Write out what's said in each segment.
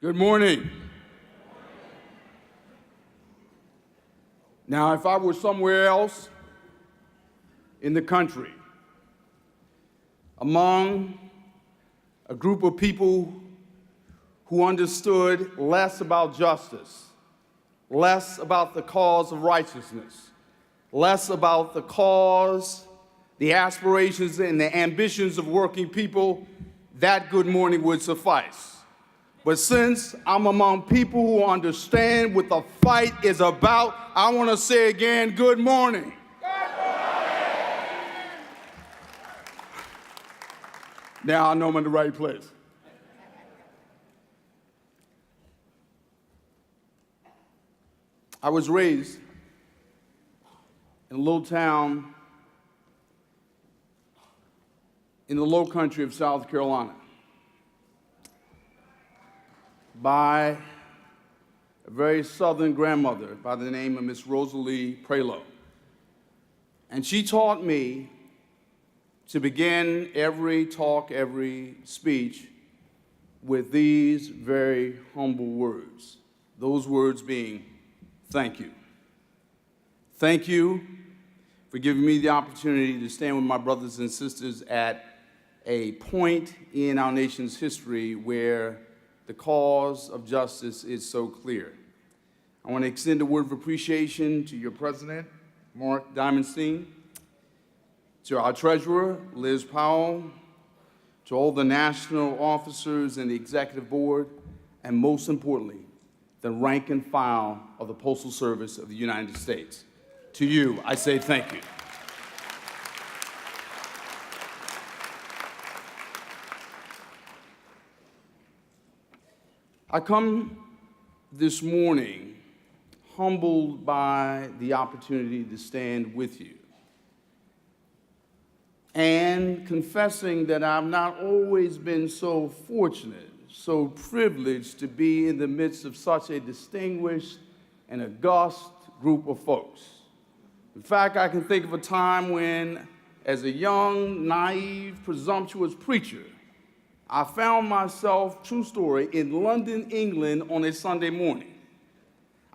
Good morning. Now, if I were somewhere else in the country, among a group of people who understood less about justice, less about the cause of righteousness, less about the cause, the aspirations, and the ambitions of working people, that good morning would suffice. But since I'm among people who understand what the fight is about, I want to say again, good morning. Good morning. Now I know I'm in the right place. I was raised in a little town in the low country of South Carolina by a very southern grandmother by the name of Miss Rosalie Prelo. And she taught me to begin every talk, every speech with these very humble words. Those words being, thank you. Thank you for giving me the opportunity to stand with my brothers and sisters at a point in our nation's history where the cause of justice is so clear. I want to extend a word of appreciation to your president, Mark Diamondstein, to our treasurer, Liz Powell, to all the national officers and the executive board, and most importantly, the rank and file of the Postal Service of the United States. To you, I say thank you. I come this morning humbled by the opportunity to stand with you and confessing that I've not always been so fortunate, so privileged to be in the midst of such a distinguished and august group of folks. In fact, I can think of a time when, as a young, naive, presumptuous preacher, I found myself, true story, in London, England on a Sunday morning.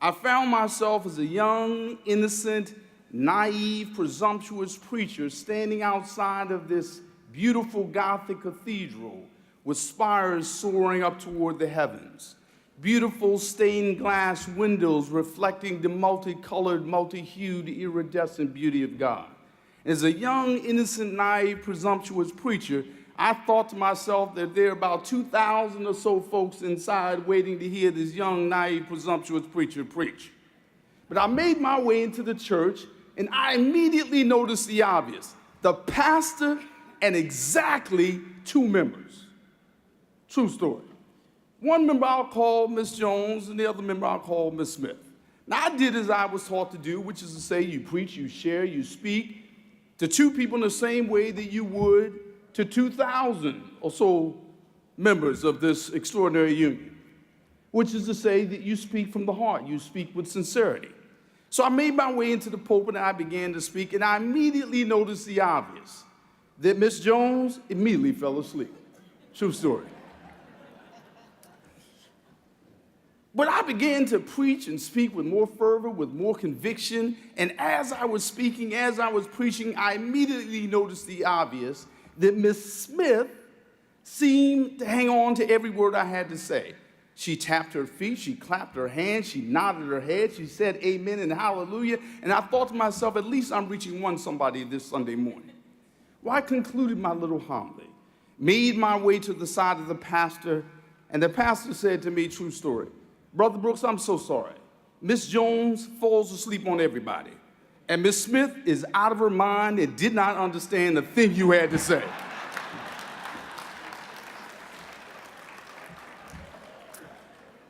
I found myself as a young, innocent, naive, presumptuous preacher standing outside of this beautiful Gothic cathedral with spires soaring up toward the heavens, beautiful stained glass windows reflecting the multicolored, multi-hued, iridescent beauty of God. As a young, innocent, naive, presumptuous preacher, I thought to myself that there are about 2,000 or so folks inside waiting to hear this young, naive, presumptuous preacher preach. But I made my way into the church, and I immediately noticed the obvious: the pastor and exactly two members. True story. One member I'll call Miss Jones, and the other member I'll call Miss Smith. Now, I did as I was taught to do, which is to say you preach, you share, you speak to two people in the same way that you would to 2,000 or so members of this extraordinary union, which is to say that you speak from the heart, you speak with sincerity. So I made my way into the pulpit and I began to speak, and I immediately noticed the obvious, that Miss Jones immediately fell asleep. True story. But I began to preach and speak with more fervor, with more conviction, and as I was speaking, as I was preaching, I immediately noticed the obvious, that Miss Smith seemed to hang on to every word I had to say. She tapped her feet, she clapped her hands, she nodded her head, she said amen and hallelujah, and I thought to myself, at least I'm reaching one somebody this Sunday morning. Well, I concluded my little homily, made my way to the side of the pastor, and the pastor said to me, true story, Brother Brooks, I'm so sorry. Miss Jones falls asleep on everybody. And Miss Smith is out of her mind and did not understand a thing you had to say.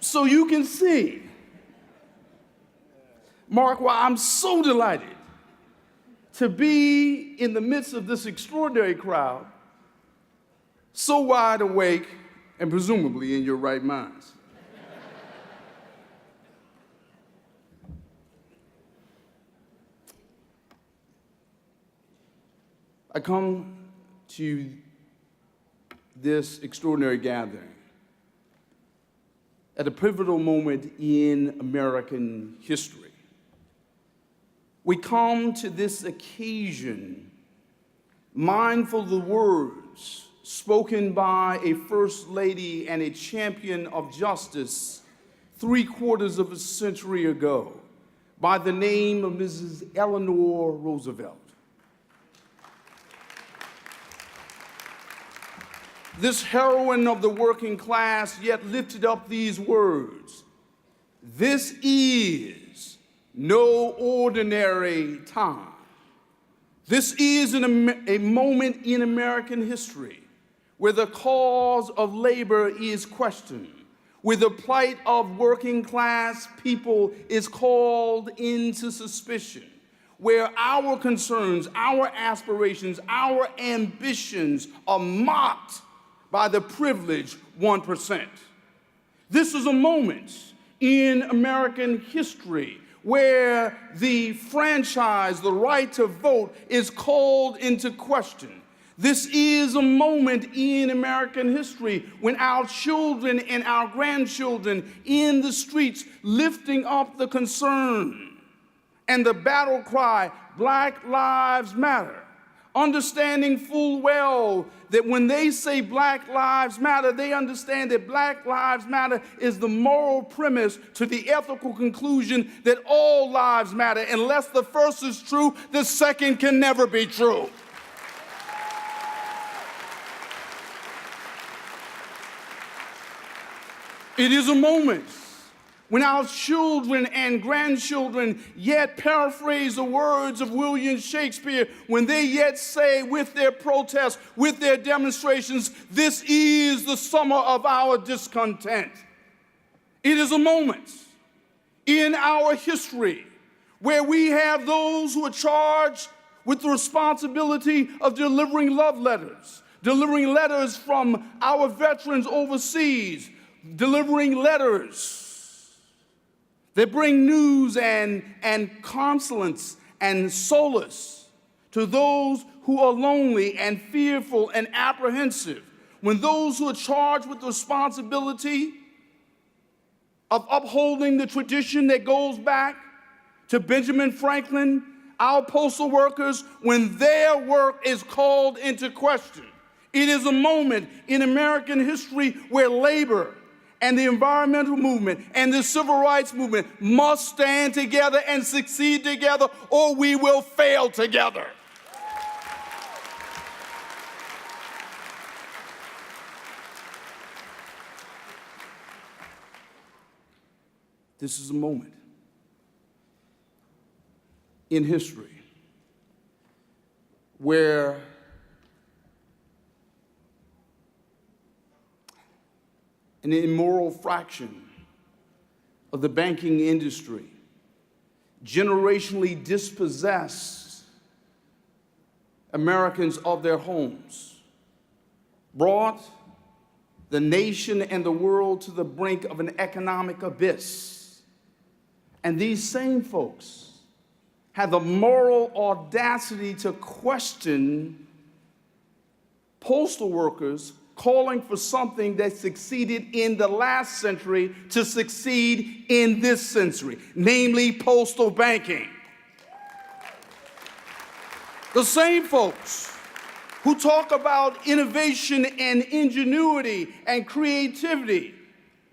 So you can see, Mark, why I'm so delighted to be in the midst of this extraordinary crowd, so wide awake and presumably in your right minds. I come to this extraordinary gathering at a pivotal moment in American history. We come to this occasion mindful of the words spoken by a First Lady and a champion of justice 3/4 of a century ago by the name of Mrs. Eleanor Roosevelt. This heroine of the working class yet lifted up these words: "This is no ordinary time. This is a moment in American history where the cause of labor is questioned, where the plight of working class people is called into suspicion, where our concerns, our aspirations, our ambitions are mocked by the privileged 1%. This is a moment in American history where the franchise, the right to vote, is called into question. This is a moment in American history when our children and our grandchildren in the streets lifting up the concern and the battle cry, Black Lives Matter, understanding full well that when they say Black Lives Matter, they understand that Black Lives Matter is the moral premise to the ethical conclusion that all lives matter. Unless the first is true, the second can never be true. It is a moment when our children and grandchildren yet paraphrase the words of William Shakespeare, when they yet say with their protests, with their demonstrations, this is the summer of our discontent. It is a moment in our history where we have those who are charged with the responsibility of delivering love letters, delivering letters from our veterans overseas, delivering letters that bring news and consolence and solace to those who are lonely and fearful and apprehensive. When those who are charged with the responsibility of upholding the tradition that goes back to Benjamin Franklin, our postal workers, when their work is called into question. It is a moment in American history where labor and the environmental movement and the civil rights movement must stand together and succeed together, or we will fail together. This is a moment in history where an immoral fraction of the banking industry generationally dispossessed Americans of their homes, brought the nation and the world to the brink of an economic abyss. And these same folks had the moral audacity to question postal workers calling for something that succeeded in the last century to succeed in this century, namely postal banking. The same folks who talk about innovation and ingenuity and creativity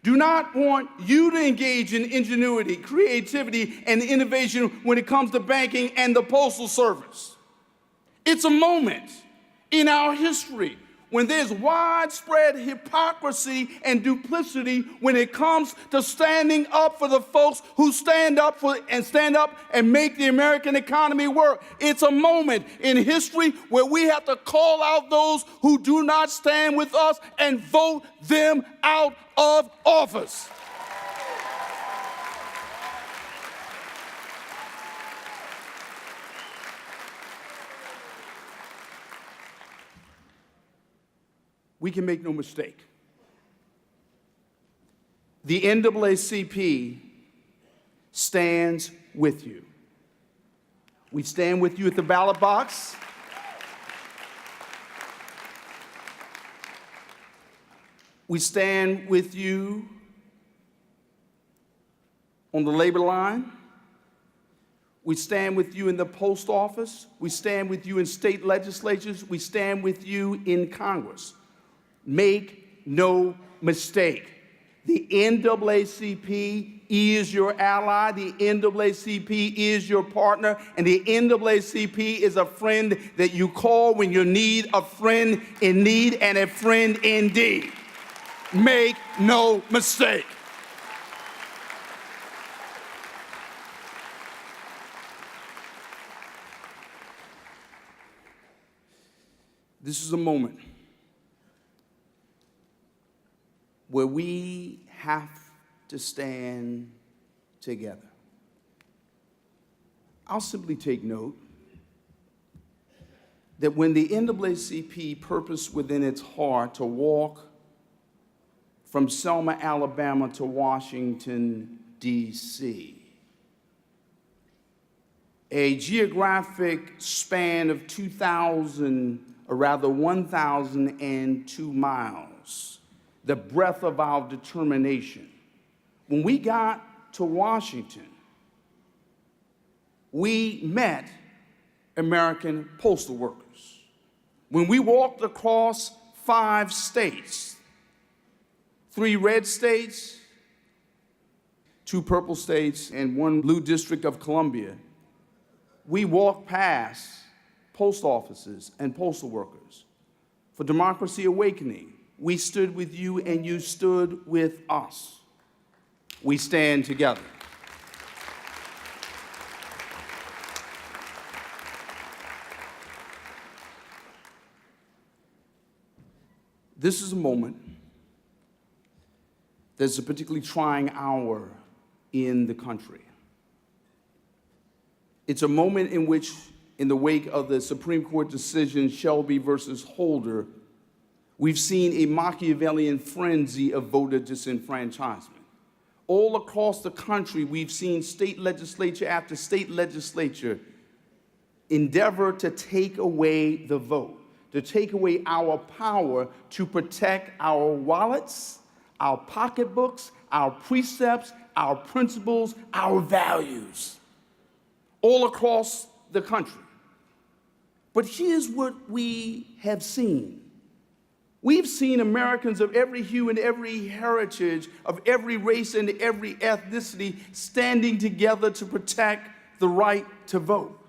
do not want you to engage in ingenuity, creativity, and innovation when it comes to banking and the postal service. It's a moment in our history when there's widespread hypocrisy and duplicity when it comes to standing up for the folks who stand up and make the American economy work. It's a moment in history where we have to call out those who do not stand with us and vote them out of office. We can make no mistake. The NAACP stands with you. We stand with you at the ballot box. We stand with you on the labor line. We stand with you in the post office. We stand with you in state legislatures. We stand with you in Congress. Make no mistake. The NAACP is your ally. The NAACP is your partner. And the NAACP is a friend that you call when you need a friend in need and a friend indeed. Make no mistake. This is a moment where we have to stand together. I'll simply take note that when the NAACP purposed within its heart to walk from Selma, Alabama to Washington, D.C., a geographic span of 1,002 miles, the breadth of our determination. When we got to Washington, we met American postal workers. When we walked across 5 states, 3 red states, 2 purple states, and 1 blue district of Columbia, we walked past post offices and postal workers. For Democracy Awakening, we stood with you and you stood with us. We stand together. This is a moment that's a particularly trying hour in the country. It's a moment in which, in the wake of the Supreme Court decision Shelby versus Holder, we've seen a Machiavellian frenzy of voter disenfranchisement. All across the country, we've seen state legislature after state legislature endeavor to take away the vote, to take away our power to protect our wallets, our pocketbooks, our precepts, our principles, our values, all across the country. But here's what we have seen. We've seen Americans of every hue and every heritage, of every race and every ethnicity, standing together to protect the right to vote.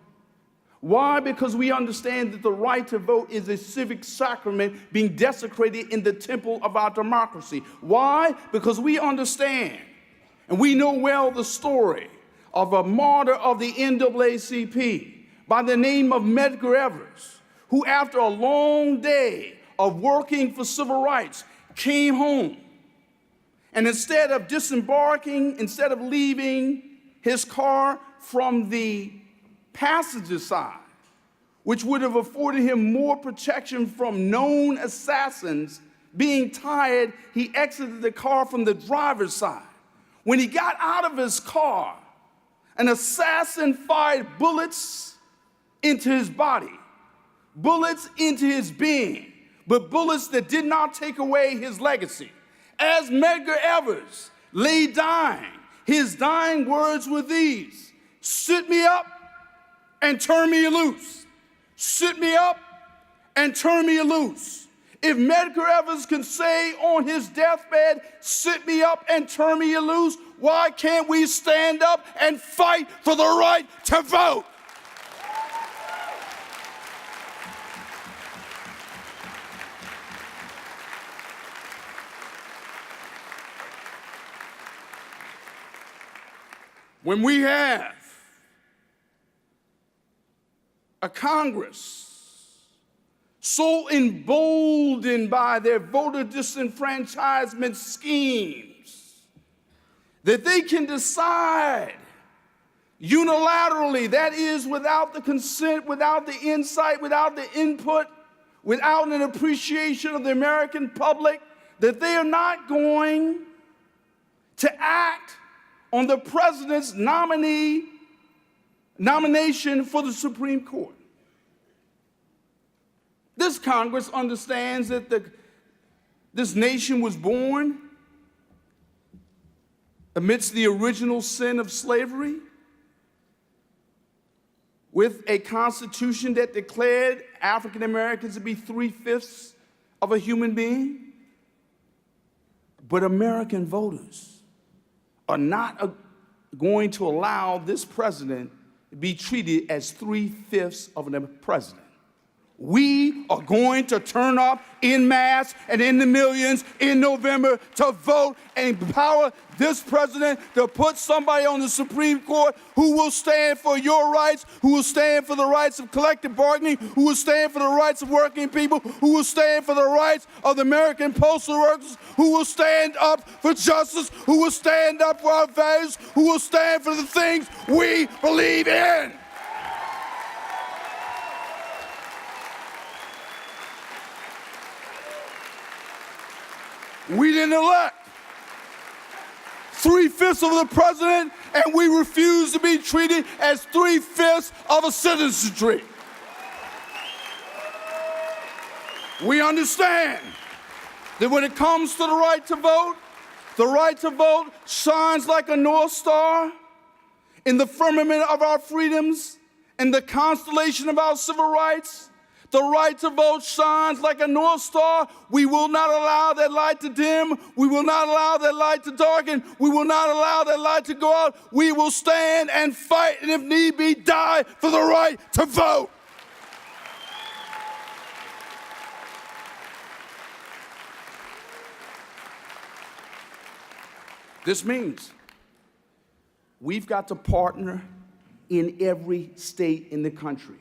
Why? Because we understand that the right to vote is a civic sacrament being desecrated in the temple of our democracy. Why? Because we understand, and we know well the story of a martyr of the NAACP by the name of Medgar Evers, who after a long day of working for civil rights came home. And instead of disembarking, instead of leaving his car from the passenger side, which would have afforded him more protection from known assassins being tired, he exited the car from the driver's side. When he got out of his car, an assassin fired bullets into his body, bullets into his being, but bullets that did not take away his legacy. As Medgar Evers lay dying, his dying words were these: sit me up and turn me loose. Sit me up and turn me loose. If Medgar Evers can say on his deathbed, sit me up and turn me loose, why can't we stand up and fight for the right to vote? When we have a Congress so emboldened by their voter disenfranchisement schemes that they can decide unilaterally, that is, without the consent, without the insight, without the input, without an appreciation of the American public, that they are not going to act on the president's nomination for the Supreme Court. This Congress understands that this nation was born amidst the original sin of slavery, with a constitution that declared African Americans to be 3/5 of a human being. But American voters are not going to allow this president to be treated as 3/5 of a president. We are going to turn up en masse and in the millions in November to vote and empower this president to put somebody on the Supreme Court who will stand for your rights, who will stand for the rights of collective bargaining, who will stand for the rights of working people, who will stand for the rights of the American postal workers, who will stand up for justice, who will stand up for our values, who will stand for the things we believe in. We didn't elect 3/5 of the president, and we refuse to be treated as 3/5 of a citizenry. We understand that when it comes to the right to vote shines like a North Star in the firmament of our freedoms and the constellation of our civil rights. The right to vote shines like a North Star. We will not allow that light to dim. We will not allow that light to darken. We will not allow that light to go out. We will stand and fight, and if need be, die for the right to vote. This means we've got to partner in every state in the country.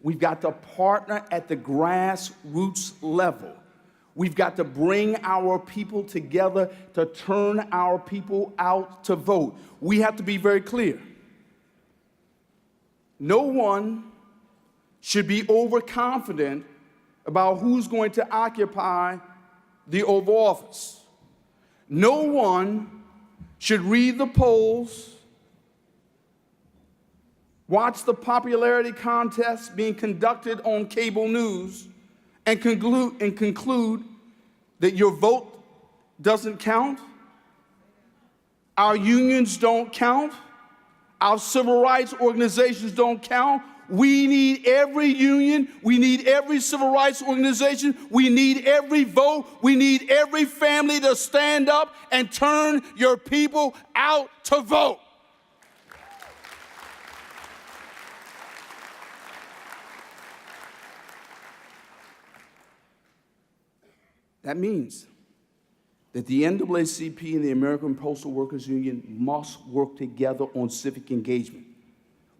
We've got to partner at the grassroots level. We've got to bring our people together to turn our people out to vote. We have to be very clear. No one should be overconfident about who's going to occupy the Oval Office. No one should read the polls, watch the popularity contest being conducted on cable news, and conclude that your vote doesn't count, our unions don't count, our civil rights organizations don't count. We need every union, we need every civil rights organization, we need every vote, we need every family to stand up and turn your people out to vote. That means that the NAACP and the American Postal Workers Union must work together on civic engagement.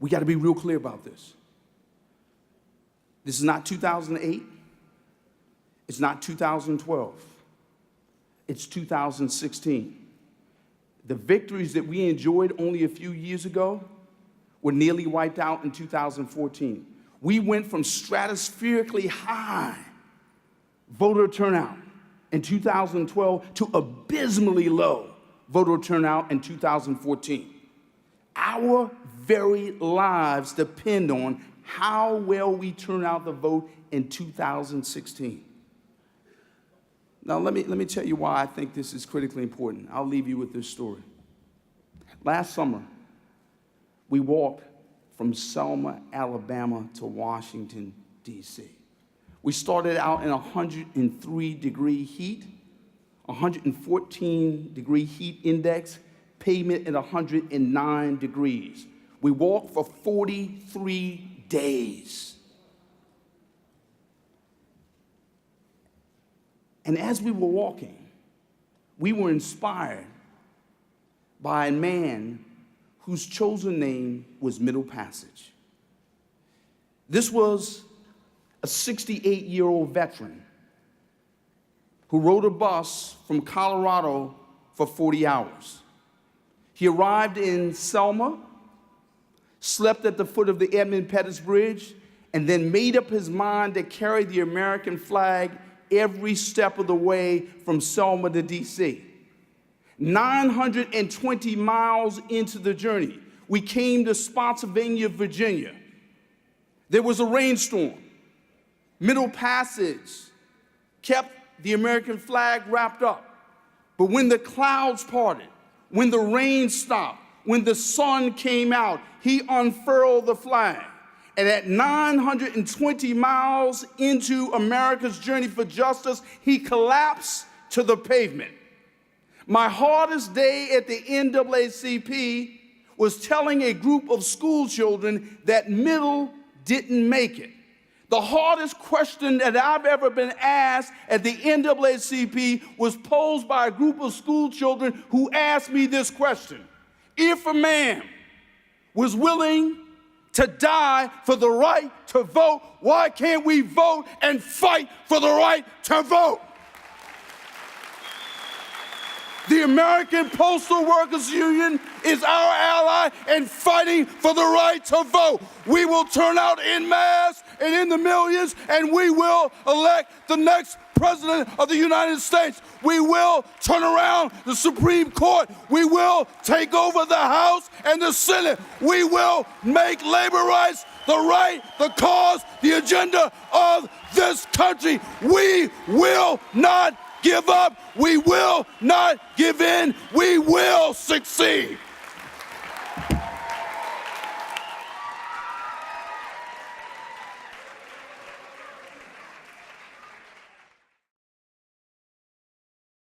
We got to be real clear about this. This is not 2008. It's not 2012. It's 2016. The victories that we enjoyed only a few years ago were nearly wiped out in 2014. We went from stratospherically high voter turnout in 2012 to abysmally low voter turnout in 2014. Our very lives depend on how well we turn out the vote in 2016. Now, let me tell you why I think this is critically important. I'll leave you with this story. Last summer, we walked from Selma, Alabama to Washington, D.C. We started out in 103-degree heat, 114-degree heat index, pavement at 109 degrees. We walked for 43 days. And as we were walking, we were inspired by a man whose chosen name was Middle Passage. This was a 68-year-old veteran who rode a bus from Colorado for 40 hours. He arrived in Selma, slept at the foot of the Edmund Pettus Bridge, and then made up his mind to carry the American flag every step of the way from Selma to D.C. 920 miles into the journey, we came to Spotsylvania, Virginia. There was a rainstorm. Middle Passage kept the American flag wrapped up. But when the clouds parted, when the rain stopped, when the sun came out, he unfurled the flag. And at 920 miles into America's journey for justice, he collapsed to the pavement. My hardest day at the NAACP was telling a group of school children that middle didn't make it. The hardest question that I've ever been asked at the NAACP was posed by a group of school children who asked me this question: if a man was willing to die for the right to vote, why can't we vote and fight for the right to vote? The American Postal Workers Union is our ally in fighting for the right to vote. We will turn out en masse and in the millions, and we will elect the next President of the United States. We will turn around the Supreme Court. We will take over the House and the Senate. We will make labor rights the right, the cause, the agenda of this country. We will not give up. We will not give in. We will succeed.